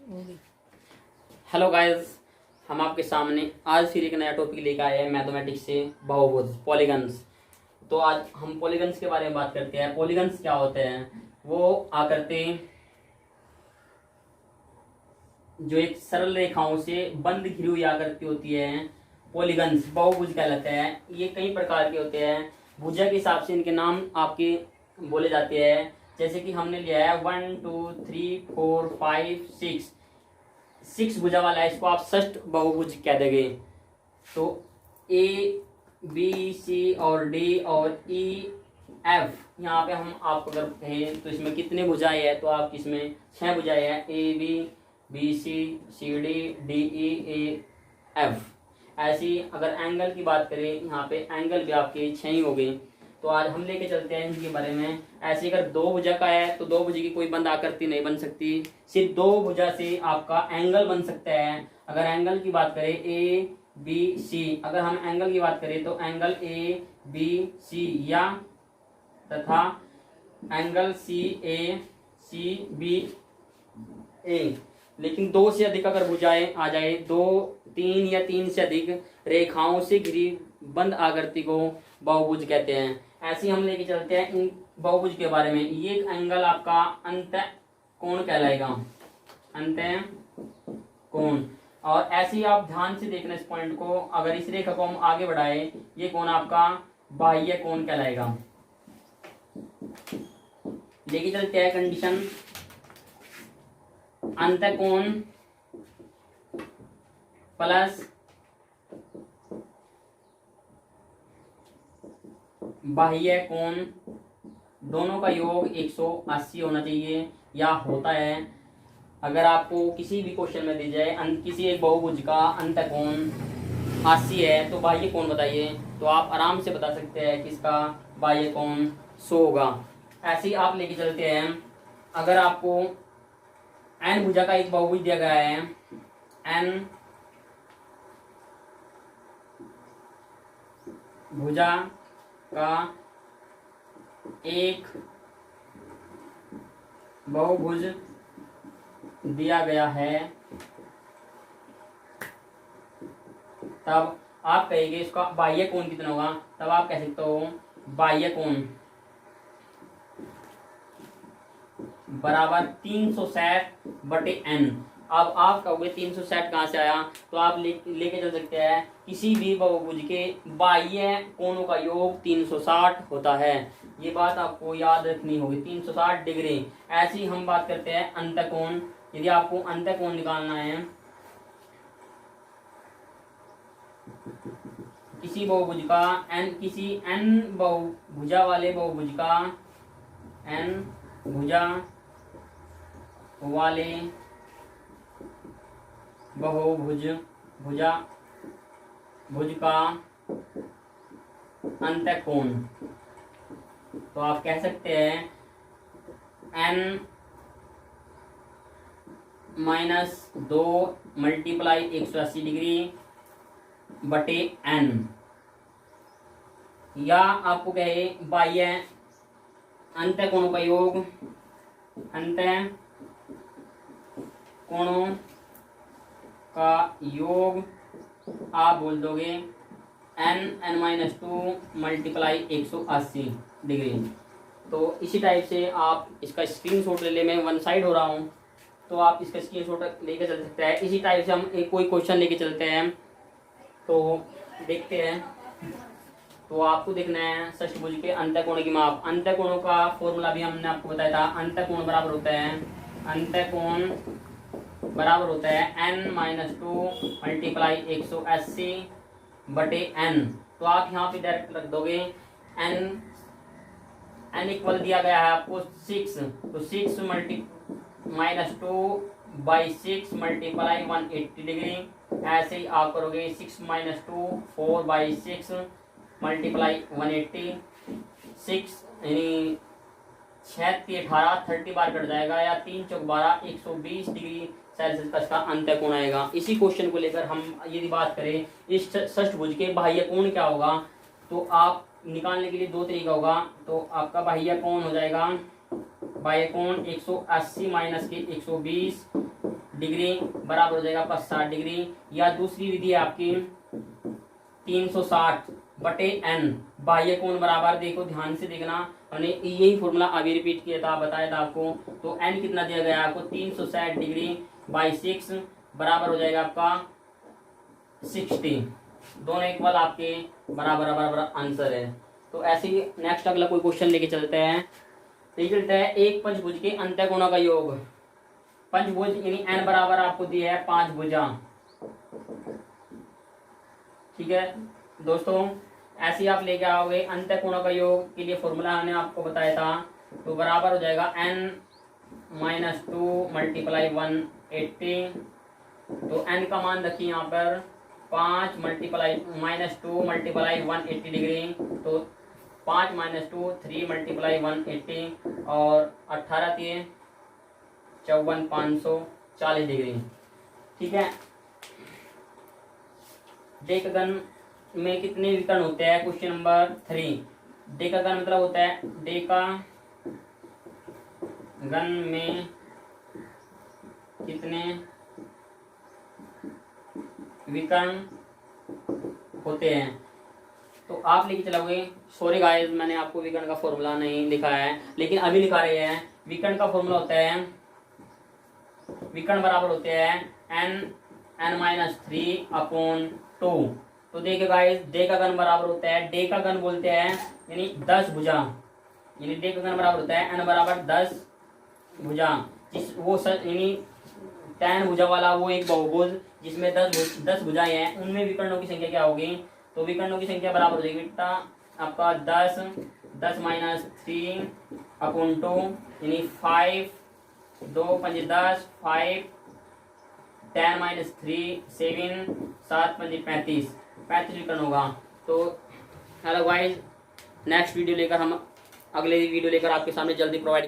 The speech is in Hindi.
हेलो गाइस, हम आपके सामने आज फिर एक नया टॉपिक लेकर आए हैं मैथमेटिक्स से बहुभुज पॉलीगन्स। तो आज हम पॉलीगन्स के बारे में बात करते हैं। पॉलीगन्स क्या होते हैं? वो आकृति जो एक सरल रेखाओं से बंद घिरी हुई आकृति होती है, पॉलीगन्स बहुभुज कहलाते हैं। ये कई प्रकार के होते हैं, भुजा के हिसाब से इनके नाम आपके बोले जाते हैं। जैसे कि हमने लिया है 1 2 3 4 5 6 भुजा वाला है, इसको आप षष्ठ बहुभुज कह देंगे। तो ए बी सी और डी और ई एफ, यहाँ पे हम आपको अगर कहें तो इसमें कितने भुजाएं हैं, तो आप इसमें 6 भुजाएं हैं, A B C D D E A F. ऐसी अगर एंगल की बात करें, यहाँ पे एंगल भी आपके 6 ही हो गए। तो आज हम लेके चलते हैं इनके बारे में। ऐसे अगर दो भुजा का है तो दो भुजा की कोई बंद आकृति नहीं बन सकती, सिर्फ दो भुजा से आपका एंगल बन सकता है। अगर एंगल की बात करें ए बी सी, अगर हम एंगल की बात करें तो एंगल ए बी सी या तथा एंगल सी ए सी बी ए। लेकिन दो से अधिक अगर भुजाएं आ जाए, दो तीन या तीन से अधिक रेखाओं से घिरी बंद आकृति को बहुभुज कहते हैं। ऐसे हम लेके चलते हैं इन बहुभुज के बारे में। ये एंगल आपका अंत कोण कहलाएगा, अंत कोण। और ऐसे ही आप ध्यान से देखना इस पॉइंट को, अगर इस रेखा को हम आगे बढ़ाए, ये कोण आपका बाह्य कोण कहलाएगा। लेके चलते हैं कंडीशन, अंत कोण प्लस बाह्य कोण, दोनों का योग 180 होना चाहिए या होता है। अगर आपको किसी भी क्वेश्चन में दी जाए किसी एक बहुभुज का अंत कोण 80 है तो बाह्य कोण बताइए, तो आप आराम से बता सकते हैं कि इसका बाह्य कोण 100 होगा। ऐसे ही आप लेके चलते हैं, अगर आपको एन भुजा का एक बहुभुज दिया गया है, एन भुजा का एक बहुभुज दिया गया है, तब आप कहेंगे इसका बाह्य कोण कितना होगा। तब आप कह सकते हो बाह्य कोण बराबर 360/n। अब आप कहोगे 360 कहाँ से आया, तो आप लेके चल सकते हैं किसी भी बहुभुज के बाह्य कोणों का योग 360 होता है। ये बात आपको याद रखनी होगी, 360 डिग्री। ऐसी हम बात करते हैं अंत कोण। यदि आपको अंत कोण निकालना है किसी बहुभुज का किसी n भुजा वाले बहुभुज का, n भुजा वाले बहुभुज का अंत कोण, तो आप कह सकते हैं n - 2 × 180 डिग्री बटे n। या आपको कहे बाह्य अंत कोणों का योग, अंत कोणों का योग आप बोल दोगे n-2 × 180 डिग्री। तो इसी टाइप से आप इसका स्क्रीनशॉट ले ले, मैं वन साइड हो रहा हूँ तो आप इसका स्क्रीनशॉट लेके चल सकते हैं। इसी टाइप से हम एक कोई क्वेश्चन लेके चलते हैं, तो देखते हैं। तो आपको देखना है षष्ठभुज के अंत कोण की माप। अंत कोणों का फॉर्मूला भी हमने आपको बताया था। अंत कोण बराबर होता है, अंत कोण बराबर होता है n-2 × 180/n। तो आप यहाँ पे डायरेक्ट रख दोगे n इक्वल दिया गया है आपको 6, तो 6 - 2/6 × 180 डिग्री। ऐसे ही आप करोगे 6 - 2 4/6 × 180। 6 यानी 6 × 18 30 बार कट जाएगा, या 3 × 4 12 120 डिग्री सेल्सियस का इसका अंत कोण आएगा। इसी क्वेश्चन को लेकर हम यदि बात करें इस षष्ठभुज के बाह्य कोण क्या होगा, तो आप निकालने के लिए दो तरीका होगा। तो आपका बाह्य कोण हो जाएगा, बाह्य कोण 180 - 120 डिग्री बराबर हो जाएगा आपका 60 डिग्री। या दूसरी विधि है आपकी 360 बटे n, बाह्य कोण बराबर, देखो ध्यान से देखना, हमने यही फॉर्मूला अभी रिपीट किया था, बताया था आपको। तो n कितना दिया गया आपको 360 डिग्री बाई 6 बराबर हो जाएगा आपका 60। दोनों इक्वल आपके बराबर बराबर आंसर है। तो ऐसे ही नेक्स्ट अगला कोई क्वेश्चन लेके चलते हैं। तो चलता है एक पंचभुज के अंतःकोणों का योग। पंचभुज यानी n बराबर आपको दिया है 5 भुजा, ठीक है दोस्तों। ऐसे ही आप लेके आओगे अंतःकोणों का योग के लिए फॉर्मूला हमने आपको बताया था। तो बराबर हो जाएगा n माइनस 2 मल्टीप्लाई 180। तो n का मान रखिए यहाँ पर 5 मल्टीप्लाई माइनस 2 मल्टीप्लाई 180 डिग्री। तो 5 माइनस 2 3 मल्टीप्लाई 180 और 18 दिए 54 540 डिग्री, ठीक है। डेक घन में कितने विकर्ण होते हैं? Question number 3। डेका घन मतलब होता है डेका घन में कितने विकर्ण होते हैं। तो आप लेके चलोगे, सॉरी गाइस मैंने आपको विकर्ण का फॉर्मूला नहीं लिखा है, लेकिन अभी लिखा रहे हैं। विकर्ण का फॉर्मूला होता है, विकर्ण बराबर होते हैं n-3/2। तो देखिए गाइस डे का घन बराबर होता है, डे का घन बोलते हैं यानी 10 भुजा, यानी डे का घन बराबर होता है n बराबर 10 भुजा। जिस वो यानी 10 भुजा वाला वो एक बहुभुज जिसमें 10 भुजाएं हैं, उनमें विकर्णों की संख्या क्या होगी? तो विकर्णों की संख्या बराबर हो जाएगी बेटा आपका 10 माइनस 3/2 यानी 5 2 5 10 5 10 माइनस 3 7 7 5 35 विकर्ण होगा। तो हेलो गाइस, नेक्स्ट वीडियो लेकर हम अगले वीडियो लेकर आपके सामने जल्दी प्रोवाइड